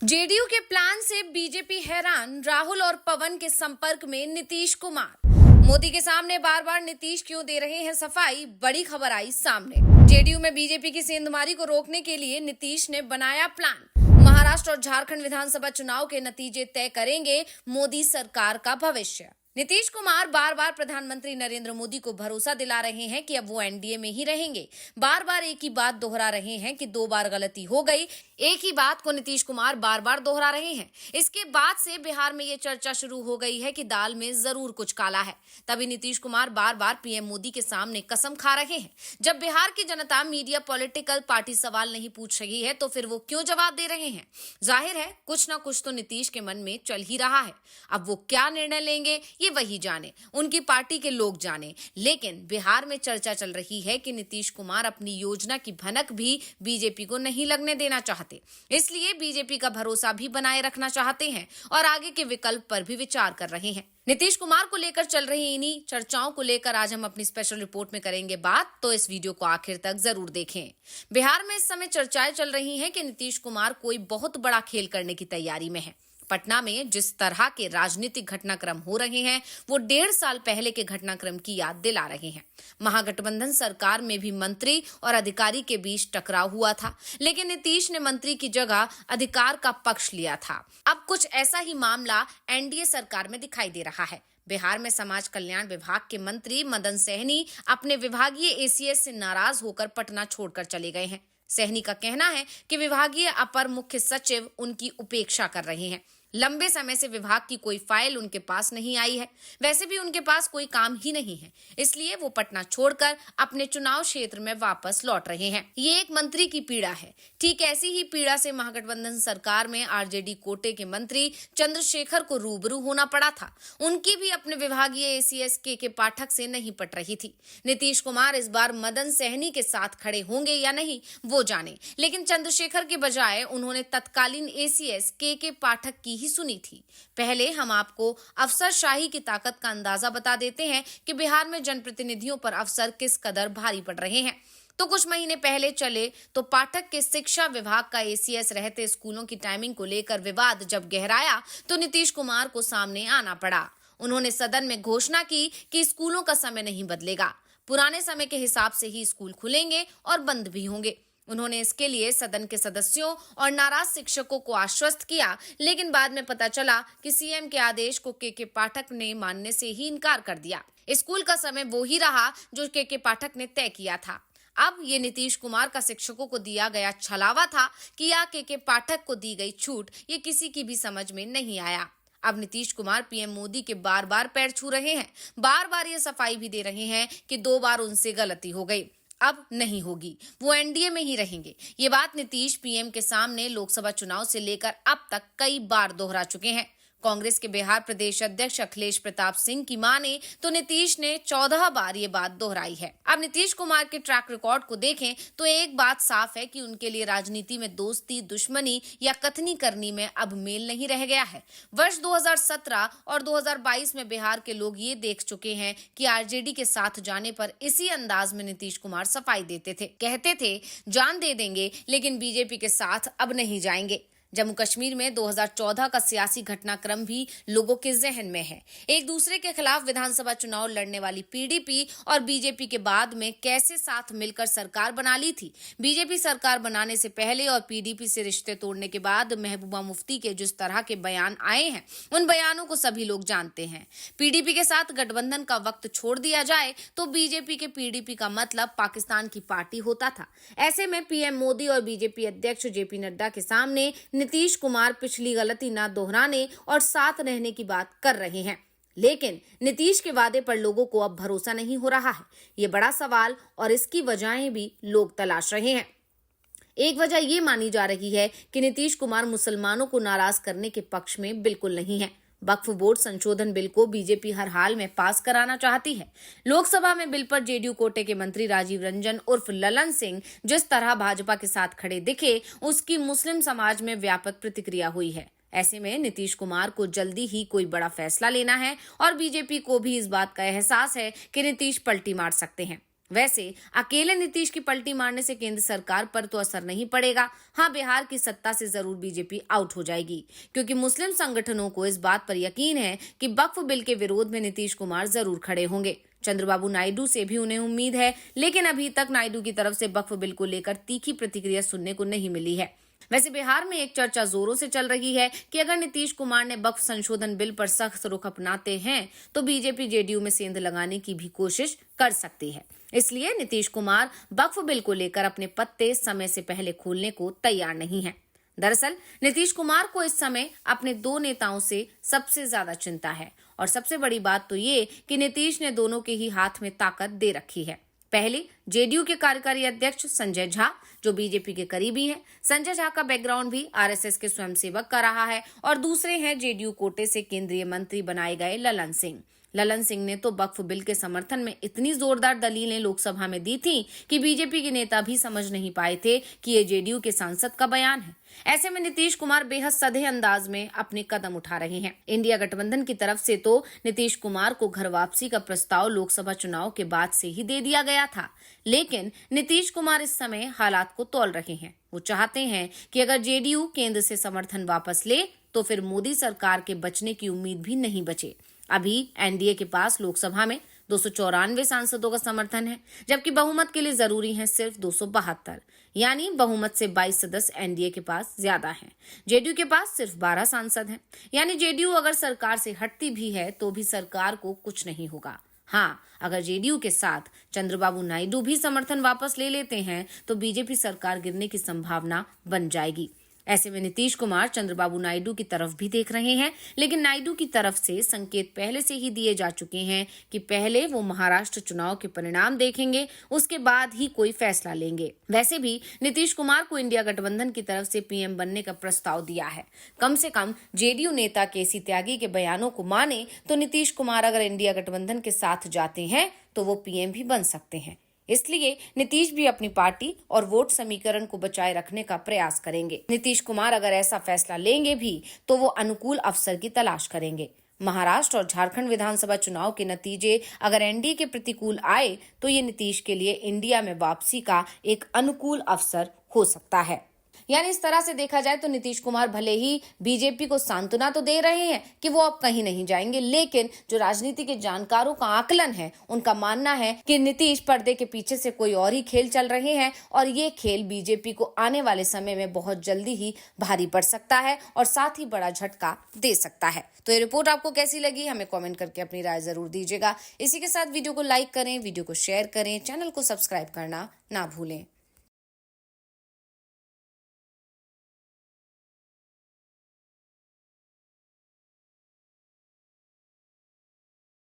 JDU के plan से BJP हैरान, राहुल और पवन के संपर्क में नीतीश कुमार। मोदी के सामने बार बार नीतीश क्यों दे रहे हैं सफाई, बड़ी खबर आई सामने। जेडीयू में बीजेपी की सेंधमारी को रोकने के लिए नीतीश ने बनाया प्लान। महाराष्ट्र और झारखंड विधानसभा चुनाव के नतीजे तय करेंगे मोदी सरकार का भविष्य। नीतीश कुमार बार बार प्रधानमंत्री नरेंद्र मोदी को भरोसा दिला रहे हैं कि अब वो एनडीए में ही रहेंगे। बार बार एक ही बात दोहरा रहे हैं कि 2 बार गलती हो गई। एक ही बात को नीतीश कुमार बार बार दोहरा रहे हैं। इसके बाद से बिहार में ये चर्चा शुरू हो गई है कि दाल में जरूर कुछ काला है। तभी नीतीश कुमार बार बार पीएम मोदी के सामने कसम खा रहे हैं। जब बिहार की जनता मीडिया पॉलिटिकल पार्टी सवाल नहीं पूछ रही है तो फिर वो क्यों जवाब दे रहे हैं? जाहिर है कुछ ना कुछ तो नीतीश के मन में चल ही रहा है। अब वो क्या निर्णय लेंगे ये वही जाने, उनकी पार्टी के लोग जाने। लेकिन बिहार में चर्चा चल रही है कि नीतीश कुमार अपनी योजना की भनक भी बीजेपी को नहीं लगने देना चाहते, इसलिए बीजेपी का भरोसा भी बनाए रखना चाहते हैं और आगे के विकल्प पर भी विचार कर रहे हैं। नीतीश कुमार को लेकर चल रही इन्हीं चर्चाओं को लेकर आज हम अपनी स्पेशल रिपोर्ट में करेंगे बात, तो इस वीडियो को आखिर तक जरूर देखें। बिहार में इस समय चर्चाएं चल रही हैं कि नीतीश कुमार कोई बहुत बड़ा खेल करने की तैयारी में है। पटना में जिस तरह के राजनीतिक घटनाक्रम हो रहे हैं वो 1.5 साल पहले के घटनाक्रम की याद दिला रहे हैं। महागठबंधन सरकार में भी मंत्री और अधिकारी के बीच टकराव हुआ था, लेकिन नीतीश ने मंत्री की जगह अधिकार का पक्ष लिया था। अब कुछ ऐसा ही मामला एनडीए सरकार में दिखाई दे रहा है। बिहार में समाज कल्याण विभाग के मंत्री मदन सहनी अपने विभागीय एसीएस से नाराज होकर पटना छोड़कर चले गए हैं। सहनी का कहना है कि विभागीय अपर मुख्य सचिव उनकी उपेक्षा कर रहे हैं। लंबे समय से विभाग की कोई फाइल उनके पास नहीं आई है। वैसे भी उनके पास कोई काम ही नहीं है, इसलिए वो पटना छोड़कर अपने चुनाव क्षेत्र में वापस लौट रहे हैं। ये एक मंत्री की पीड़ा है। ठीक ऐसी ही पीड़ा से महागठबंधन सरकार में आरजेडी कोटे के मंत्री चंद्रशेखर को रूबरू होना पड़ा था। उनकी भी अपने विभागीय एसीएस के पाठक से नहीं पट रही थी। नीतीश कुमार इस बार मदन सहनी के साथ खड़े होंगे या नहीं वो जाने, लेकिन चंद्रशेखर के बजाय उन्होंने तत्कालीन एसीएस के पाठक की सुनी थी। पहले हम आपको अफसरशाही की ताकत का अंदाजा बता देते हैं कि बिहार में जनप्रतिनिधियों पर अफसर किस कदर भारी पड़ रहे हैं। तो कुछ महीने पहले चले तो पाठक के शिक्षा विभाग का एसीएस रहते स्कूलों की टाइमिंग को लेकर विवाद जब गहराया तो नीतीश कुमार को सामने आना पड़ा। उन्होंने सदन में घोषणा की कि स्कूलों का समय नहीं बदलेगा, पुराने समय के हिसाब से ही स्कूल खुलेंगे और बंद भी होंगे। उन्होंने इसके लिए सदन के सदस्यों और नाराज शिक्षकों को आश्वस्त किया, लेकिन बाद में पता चला कि सीएम के आदेश को के पाठक ने मानने से ही इनकार कर दिया। स्कूल का समय वो ही रहा जो के पाठक ने तय किया था। अब ये नीतीश कुमार का शिक्षकों को दिया गया छलावा था कि या के पाठक को दी गई छूट, ये किसी की भी समझ में नहीं आया। अब नीतीश कुमार पीएम मोदी के बार बार पैर छू रहे हैं, बार बार ये सफाई भी दे रहे हैं कि 2 बार उनसे गलती हो गई, अब नहीं होगी, वो एनडीए में ही रहेंगे। ये बात नीतीश पीएम के सामने लोकसभा चुनाव से लेकर अब तक कई बार दोहरा चुके हैं। कांग्रेस के बिहार प्रदेश अध्यक्ष अखिलेश प्रताप सिंह की माने तो नीतीश ने 14 बार ये बात दोहराई है। अब नीतीश कुमार के ट्रैक रिकॉर्ड को देखें तो एक बात साफ है कि उनके लिए राजनीति में दोस्ती, दुश्मनी या कथनी करनी में अब मेल नहीं रह गया है। वर्ष 2017 और 2022 में बिहार के लोग ये देख चुके हैं कि आरजेडी के साथ जाने पर इसी अंदाज में नीतीश कुमार सफाई देते थे, कहते थे जान दे देंगे लेकिन बीजेपी के साथ अब नहीं जाएंगे। जम्मू कश्मीर में 2014 का सियासी घटनाक्रम भी लोगों के जहन में है। एक दूसरे के खिलाफ विधानसभा चुनाव लड़ने वाली पीडीपी और बीजेपी के बाद में कैसे साथ मिलकर सरकार बना ली थी। बीजेपी सरकार बनाने से पहले और पीडीपी से रिश्ते तोड़ने के बाद महबूबा मुफ्ती के जिस तरह के बयान आए हैं, उन बयानों को सभी लोग जानते हैं। पीडीपी के साथ गठबंधन का वक्त छोड़ दिया जाए तो बीजेपी के पीडीपी का मतलब पाकिस्तान की पार्टी होता था। ऐसे में पीएम मोदी और बीजेपी अध्यक्ष जेपी नड्डा के सामने नीतीश कुमार पिछली गलती न दोहराने और साथ रहने की बात कर रहे हैं, लेकिन नीतीश के वादे पर लोगों को अब भरोसा नहीं हो रहा है। ये बड़ा सवाल और इसकी वजहें भी लोग तलाश रहे हैं। एक वजह ये मानी जा रही है कि नीतीश कुमार मुसलमानों को नाराज करने के पक्ष में बिल्कुल नहीं है। वक्फ बोर्ड संशोधन बिल को बीजेपी हर हाल में पास कराना चाहती है। लोकसभा में बिल पर जेडीयू कोटे के मंत्री राजीव रंजन उर्फ ललन सिंह जिस तरह भाजपा के साथ खड़े दिखे, उसकी मुस्लिम समाज में व्यापक प्रतिक्रिया हुई है। ऐसे में नीतीश कुमार को जल्दी ही कोई बड़ा फैसला लेना है और बीजेपी को भी इस बात का एहसास है कि नीतीश पलटी मार सकते हैं। वैसे अकेले नीतीश की पलटी मारने से केंद्र सरकार पर तो असर नहीं पड़ेगा। हाँ, बिहार की सत्ता से जरूर बीजेपी आउट हो जाएगी, क्योंकि मुस्लिम संगठनों को इस बात पर यकीन है कि वक्फ बिल के विरोध में नीतीश कुमार जरूर खड़े होंगे। चंद्रबाबू नायडू से भी उन्हें उम्मीद है, लेकिन अभी तक नायडू की तरफ से वक्फ बिल को लेकर तीखी प्रतिक्रिया सुनने को नहीं मिली है। वैसे बिहार में एक चर्चा जोरों से चल रही है कि अगर नीतीश कुमार ने वक्फ संशोधन बिल पर सख्त रुख अपनाते हैं तो बीजेपी जेडीयू में सेंध लगाने की भी कोशिश कर सकती है। इसलिए नीतीश कुमार वक्फ बिल को लेकर अपने पत्ते समय से पहले खोलने को तैयार नहीं है। दरअसल नीतीश कुमार को इस समय अपने दो नेताओं से सबसे ज्यादा चिंता है, और सबसे बड़ी बात तो ये कि नीतीश ने दोनों के ही हाथ में ताकत दे रखी है। पहले जेडीयू के कार्यकारी अध्यक्ष संजय झा, जो बीजेपी के करीबी हैं। संजय झा का बैकग्राउंड भी आरएसएस के स्वयंसेवक का रहा है। और दूसरे हैं जेडीयू कोटे से केंद्रीय मंत्री बनाए गए ललन सिंह। ललन सिंह ने तो वक्फ बिल के समर्थन में इतनी जोरदार दलीलें लोकसभा में दी थी कि बीजेपी के नेता भी समझ नहीं पाए थे कि ये जेडीयू के सांसद का बयान है। ऐसे में नीतीश कुमार बेहद सधे अंदाज में अपने कदम उठा रहे हैं। इंडिया गठबंधन की तरफ से तो नीतीश कुमार को घर वापसी का प्रस्ताव लोकसभा चुनाव के बाद से ही दे दिया गया था, लेकिन नीतीश कुमार इस समय हालात को तौल रहे हैं। वो चाहते हैं कि अगर जेडीयू केंद्र से समर्थन वापस ले तो फिर मोदी सरकार के बचने की उम्मीद भी नहीं बचे। अभी एनडीए के पास लोकसभा में 294 सांसदों का समर्थन है, जबकि बहुमत के लिए जरूरी है सिर्फ 272, यानी बहुमत से 22 सदस्य एनडीए के पास ज्यादा हैं। जेडीयू के पास सिर्फ 12 सांसद हैं, यानी जेडीयू अगर सरकार से हटती भी है तो भी सरकार को कुछ नहीं होगा। हाँ, अगर जेडीयू के साथ चंद्रबाबू नायडू भी समर्थन वापस ले लेते हैं तो बीजेपी सरकार गिरने की संभावना बन जाएगी। ऐसे में नीतीश कुमार चंद्रबाबू नायडू की तरफ भी देख रहे हैं, लेकिन नायडू की तरफ से संकेत पहले से ही दिए जा चुके हैं कि पहले वो महाराष्ट्र चुनाव के परिणाम देखेंगे, उसके बाद ही कोई फैसला लेंगे। वैसे भी नीतीश कुमार को इंडिया गठबंधन की तरफ से पीएम बनने का प्रस्ताव दिया है। कम से कम जेडीयू नेता केसी त्यागी के बयानों को माने तो नीतीश कुमार अगर इंडिया गठबंधन के साथ जाते हैं तो वो पीएम भी बन सकते हैं। इसलिए नीतीश भी अपनी पार्टी और वोट समीकरण को बचाए रखने का प्रयास करेंगे। नीतीश कुमार अगर ऐसा फैसला लेंगे भी तो वो अनुकूल अवसर की तलाश करेंगे। महाराष्ट्र और झारखंड विधानसभा चुनाव के नतीजे अगर एनडीए के प्रतिकूल आए तो ये नीतीश के लिए इंडिया में वापसी का एक अनुकूल अवसर हो सकता है। यानी इस तरह से देखा जाए तो नीतीश कुमार भले ही बीजेपी को सांत्वना तो दे रहे हैं कि वो अब कहीं नहीं जाएंगे, लेकिन जो राजनीति के जानकारों का आकलन है, उनका मानना है कि नीतीश पर्दे के पीछे से कोई और ही खेल चल रहे हैं, और ये खेल बीजेपी को आने वाले समय में बहुत जल्दी ही भारी पड़ सकता है और साथ ही बड़ा झटका दे सकता है। तो ये रिपोर्ट आपको कैसी लगी, हमें कमेंट करके अपनी राय जरूर दीजिएगा। इसी के साथ वीडियो को लाइक करें, वीडियो को शेयर करें, चैनल को सब्सक्राइब करना ना भूलें।